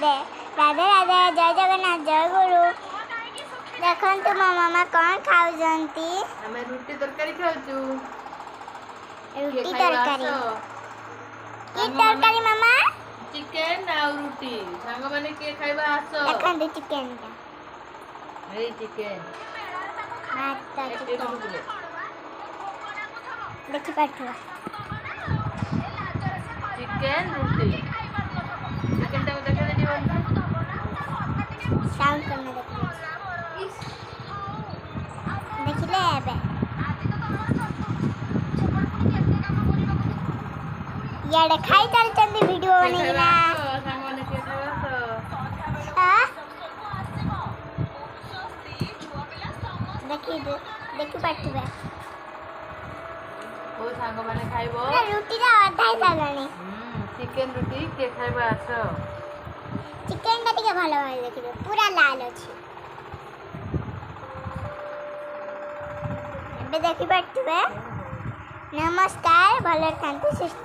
राधे राधे राधे जय जगन्नाथ जय गुरु देखो मो मामा कौन खाऊजंती हमें रुटी तरकारी खाउछु रुटी तरकारी की तरकारी मामा चिकन आ रुटी संग माने के खाइबा आसो देखो चिकन का ए चिकन भात चिकन देखि पाठो चिकन रुटी चिकन टा देखा दे साउंड करना देखिले एबे याडे खाई चलचंदी वीडियो बनेला संग माने के खाइबा हां देखि पाठबे ओ संग माने खाइबो रुटी रा आधा ही लागणी चिकन रुटी के खाइबा आसो चिकन टा टिके भलो भाई देखिबे पूरा लाल अछि एबे देखि पाठबे नमस्कार भलो थांतु सुस्त